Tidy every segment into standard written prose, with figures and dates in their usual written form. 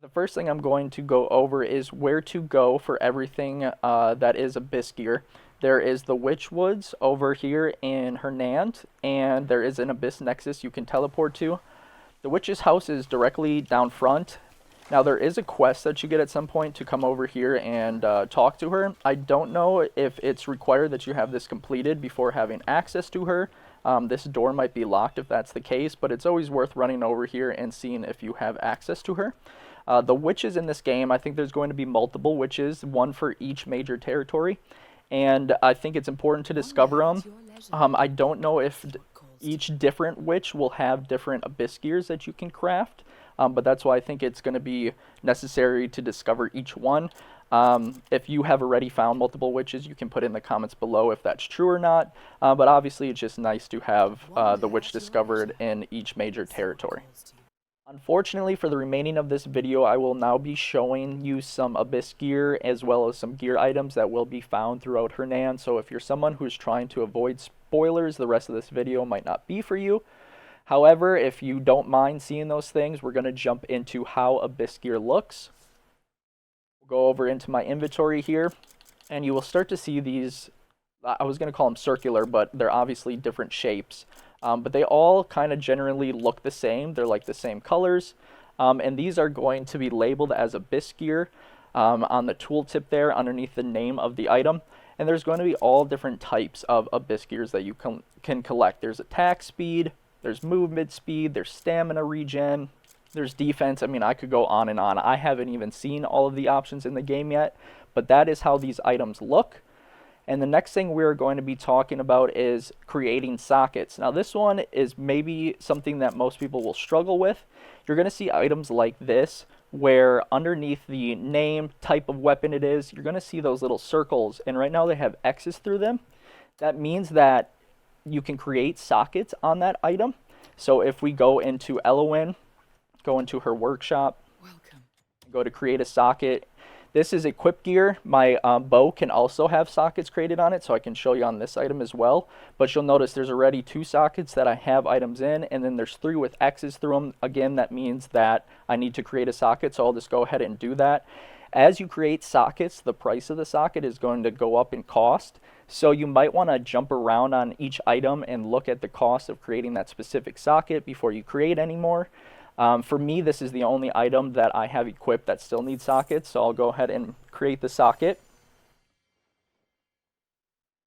The first thing I'm going to go over is where to go for everything that is Abyss gear. There is the Witch Woods over here in Hernand, and there is an Abyss Nexus you can teleport to. The Witch's house is directly down front. Now there is a quest that you get at some point to come over here and talk to her. I don't know if it's required that you have this completed before having access to her. This door might be locked if that's the case, but it's always worth running over here and seeing if you have access to her. The witches in this game, I think there's going to be multiple witches, one for each major territory, and I think it's important to discover them. I don't know if each different witch will have different abyss gears that you can craft, but that's why I think it's going to be necessary to discover each one. If you have already found multiple witches, you can put in the comments below if that's true or not, but obviously it's just nice to have the witch discovered in each major territory. Unfortunately, for the remaining of this video, I will now be showing you some Abyss gear as well as some gear items that will be found throughout Hernand. So if you're someone who's trying to avoid spoilers, the rest of this video might not be for you. However, if you don't mind seeing those things, we're going to jump into how Abyss gear looks. We'll go over into my inventory here, and you will start to see these, I was going to call them circular, but they're obviously different shapes. But they all kind of generally look the same. They're like the same colors. And these are going to be labeled as Abyss gear on the tooltip there underneath the name of the item. And there's going to be all different types of Abyss gears that you can collect. There's attack speed, there's movement speed, there's stamina regen, there's defense. I mean, I could go on and on. I haven't even seen all of the options in the game yet, but that is how these items look. And the next thing we're going to be talking about is creating sockets. Now this one is maybe something that most people will struggle with. You're going to see items like this where underneath the name, type of weapon it is, you're going to see those little circles, and right now they have X's through them. That means that you can create sockets on that item. So if we go into Elowen, go into her workshop, go to create a socket. This is equip gear. My bow can also have sockets created on it, so I can show you on this item as well. But you'll notice there's already 2 sockets that I have items in, and then there's 3 with X's through them. Again, that means that I need to create a socket, so I'll just go ahead and do that. As you create sockets, the price of the socket is going to go up in cost. So you might want to jump around on each item and look at the cost of creating that specific socket before you create any more. For me, this is the only item that I have equipped that still needs sockets, so I'll go ahead and create the socket.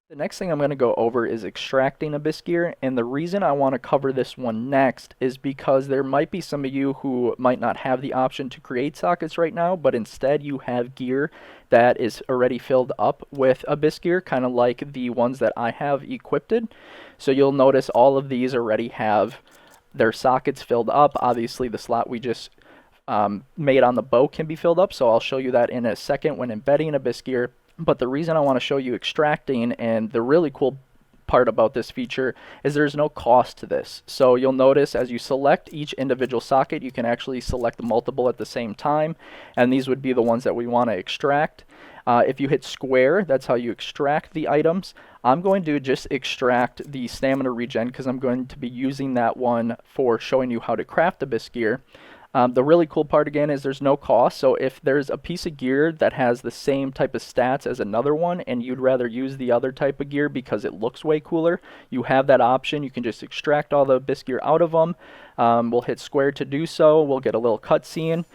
The next thing I'm going to go over is extracting Abyss gear, and the reason I want to cover this one next is because there might be some of you who might not have the option to create sockets right now, but instead you have gear that is already filled up with Abyss gear, kind of like the ones that I have equipped. So you'll notice all of these already have their sockets filled up. Obviously the slot we just made on the bow can be filled up, so I'll show you that in a second when embedding Abyss gear. But the reason I want to show you extracting, and the really cool part about this feature, is there's no cost to this. So you'll notice as you select each individual socket, you can actually select multiple at the same time, and these would be the ones that we want to extract. If you hit square, that's how you extract the items. I'm going to just extract the stamina regen because I'm going to be using that one for showing you how to craft Abyss gear. The really cool part again is there's no cost, so if there's a piece of gear that has the same type of stats as another one and you'd rather use the other type of gear because it looks way cooler, you have that option. You can just extract all the Abyss gear out of them. We'll hit square to do so. We'll get a little cutscene.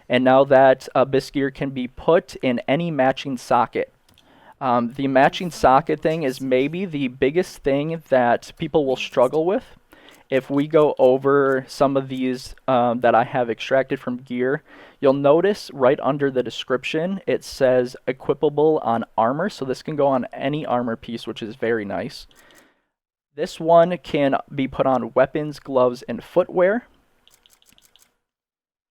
And now that Abyss gear can be put in any matching socket. The matching socket thing is maybe the biggest thing that people will struggle with. If we go over some of these that I have extracted from gear, you'll notice right under the description it says equipable on armor, so this can go on any armor piece, which is very nice. This one can be put on weapons, gloves, and footwear.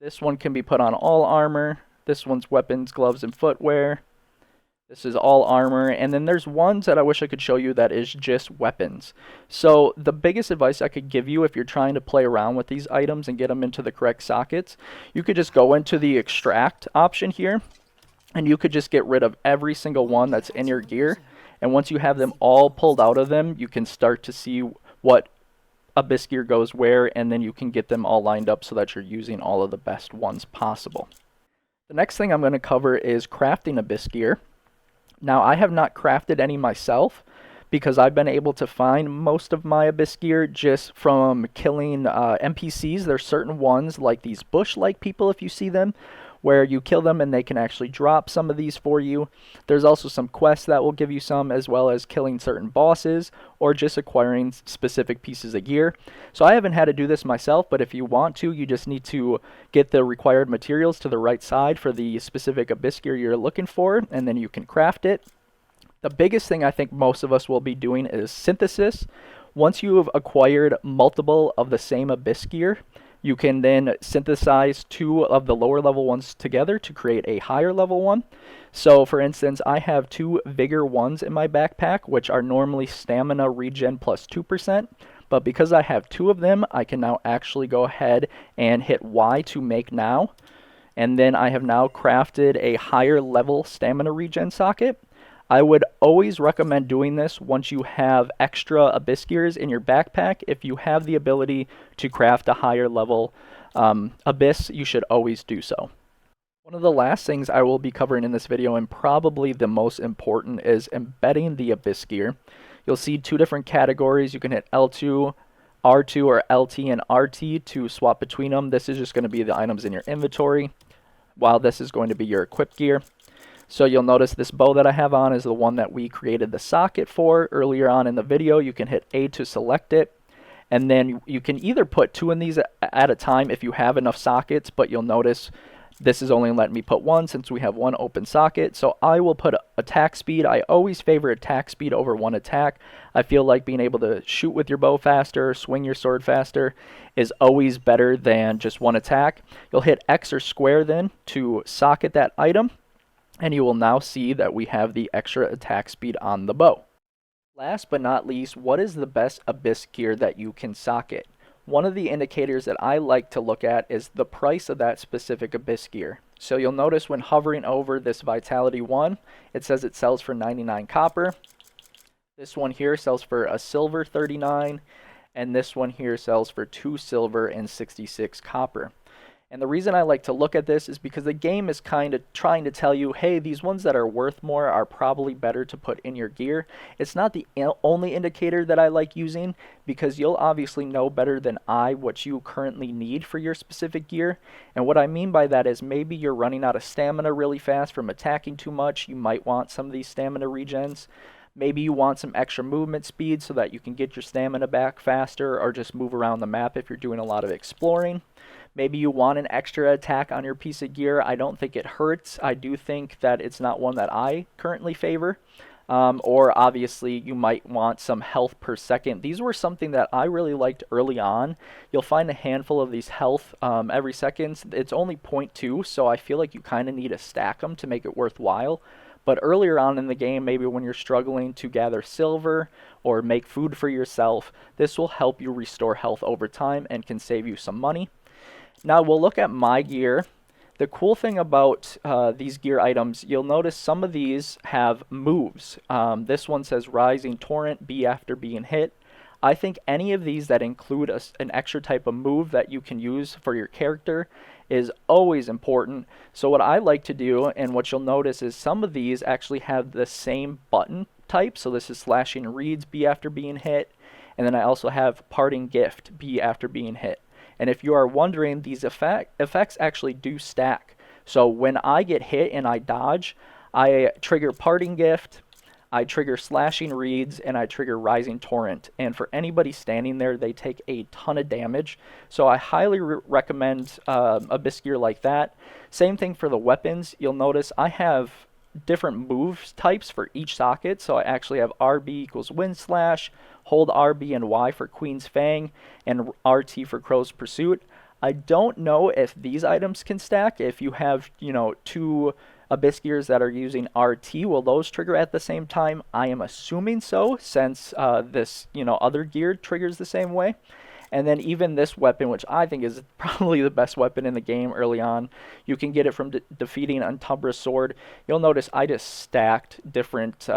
This one can be put on all armor. This one's weapons, gloves, and footwear. This is all armor, and then there's ones that I wish I could show you that is just weapons. So the biggest advice I could give you if you're trying to play around with these items and get them into the correct sockets, you could just go into the extract option here, and you could just get rid of every single one that's in your gear. And once you have them all pulled out of them, you can start to see what Abyss gear goes where, and then you can get them all lined up so that you're using all of the best ones possible. The next thing I'm going to cover is crafting abyss gear. Now, I have not crafted any myself because I've been able to find most of my abyss gear just from killing NPCs. There's certain ones like these bush-like people, if you see them, where you kill them and they can actually drop some of these for you. There's also some quests that will give you some, as well as killing certain bosses or just acquiring specific pieces of gear. So I haven't had to do this myself, but if you want to, you just need to get the required materials to the right side for the specific abyss gear you're looking for, and then you can craft it. The biggest thing I think most of us will be doing is synthesis. Once you have acquired multiple of the same abyss gear, you can then synthesize 2 of the lower level ones together to create a higher level one. So for instance, I have 2 Vigor 1s in my backpack, which are normally stamina regen plus 2%. But because I have 2 of them, I can now actually go ahead and hit Y to make now. And then I have now crafted a higher level stamina regen socket. I would always recommend doing this once you have extra abyss gears in your backpack. If you have the ability to craft a higher level abyss, you should always do so. One of the last things I will be covering in this video, and probably the most important, is embedding the abyss gear. You'll see 2 different categories. You can hit L2, R2, or LT and RT to swap between them. This is just going to be the items in your inventory, while this is going to be your equipped gear. So you'll notice this bow that I have on is the one that we created the socket for earlier on in the video. You can hit A to select it, and then you can either put 2 in these at a time if you have enough sockets, but you'll notice this is only letting me put 1 since we have 1 open socket. So I will put attack speed. I always favor attack speed over 1 attack. I feel like being able to shoot with your bow faster, swing your sword faster is always better than just 1 attack. You'll hit X or square then to socket that item, and you will now see that we have the extra attack speed on the bow. Last but not least, what is the best abyss gear that you can socket? One of the indicators that I like to look at is the price of that specific abyss gear. So you'll notice when hovering over this Vitality 1, it says it sells for 99 copper. This one here sells for a silver 39, and this one here sells for 2 silver and 66 copper. And the reason I like to look at this is because the game is kind of trying to tell you, hey, these ones that are worth more are probably better to put in your gear. It's not the only indicator that I like using, because you'll obviously know better than I what you currently need for your specific gear. And what I mean by that is maybe you're running out of stamina really fast from attacking too much. You might want some of these stamina regens. Maybe you want some extra movement speed so that you can get your stamina back faster, or just move around the map if you're doing a lot of exploring. Maybe you want an extra attack on your piece of gear. I don't think it hurts. I do think that it's not one that I currently favor. Or obviously you might want some health per second. These were something that I really liked early on. You'll find a handful of these health every second. It's only 0.2, so I feel like you kind of need to stack them to make it worthwhile. But earlier on in the game, maybe when you're struggling to gather silver or make food for yourself, this will help you restore health over time and can save you some money. Now we'll look at my gear. The cool thing about these gear items, you'll notice some of these have moves. This one says Rising Torrent, B after being hit. I think any of these that include an extra type of move that you can use for your character is always important. So what I like to do, and what you'll notice, is some of these actually have the same button type. So this is Slashing Reeds, B after being hit. And then I also have Parting Gift, B after being hit. And if you are wondering, these effects actually do stack. So when I get hit and I dodge, I trigger Parting Gift, I trigger Slashing Reeds, and I trigger Rising Torrent. And for anybody standing there, they take a ton of damage. So I highly recommend abyss gear like that. Same thing for the weapons. You'll notice I have different move types for each socket. So I actually have RB equals Wind Slash, hold RB and Y for Queen's Fang, and RT for Crow's Pursuit. I don't know if these items can stack. If you have, 2 abyss gears that are using RT, will those trigger at the same time? I am assuming so, since this, other gear triggers the same way. And then even this weapon, which I think is probably the best weapon in the game early on, you can get it from defeating Untumbra's Sword. You'll notice I just stacked different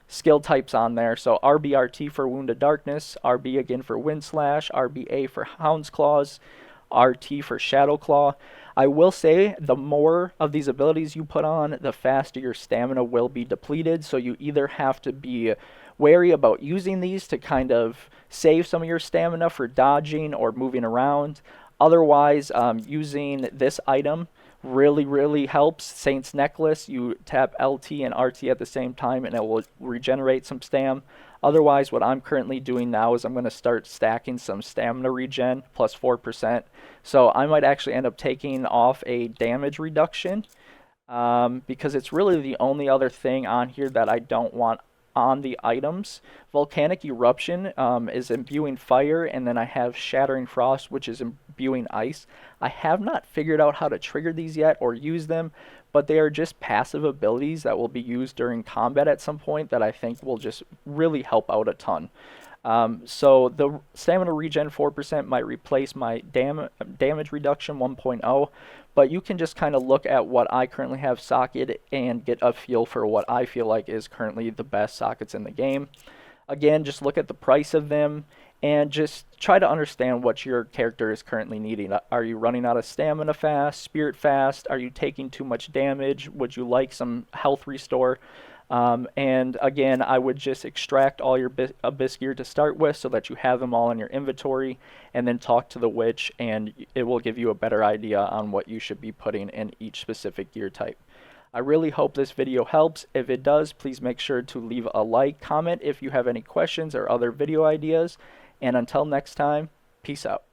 skill types on there. So RBRT for Wound of Darkness, RB again for Wind Slash, RBA for Hound's Claws, RT for Shadow Claw. I will say the more of these abilities you put on, the faster your stamina will be depleted. So you either have to be wary about using these to kind of save some of your stamina for dodging or moving around. Otherwise, using this item really helps. Saint's Necklace, you tap LT and RT at the same time and it will regenerate some stam. Otherwise, what I'm currently doing now is I'm going to start stacking some stamina regen plus 4%. So I might actually end up taking off a damage reduction because it's really the only other thing on here that I don't want on the items. Volcanic Eruption is imbuing fire, and then I have Shattering Frost, which is imbuing ice. I have not figured out how to trigger these yet or use them, but they are just passive abilities that will be used during combat at some point that I think will just really help out a ton. So the stamina regen 4% might replace my damage reduction 1.0, but you can just kind of look at what I currently have socketed and get a feel for what I feel like is currently the best sockets in the game. Again, just look at the price of them and just try to understand what your character is currently needing. Are you running out of stamina fast, spirit fast? Are you taking too much damage? Would you like some health restore? And again, I would just extract all your abyss gear to start with so that you have them all in your inventory, and then talk to the witch and it will give you a better idea on what you should be putting in each specific gear type. I really hope this video helps. If it does, please make sure to leave a like, comment if you have any questions or other video ideas, and until next time, peace out.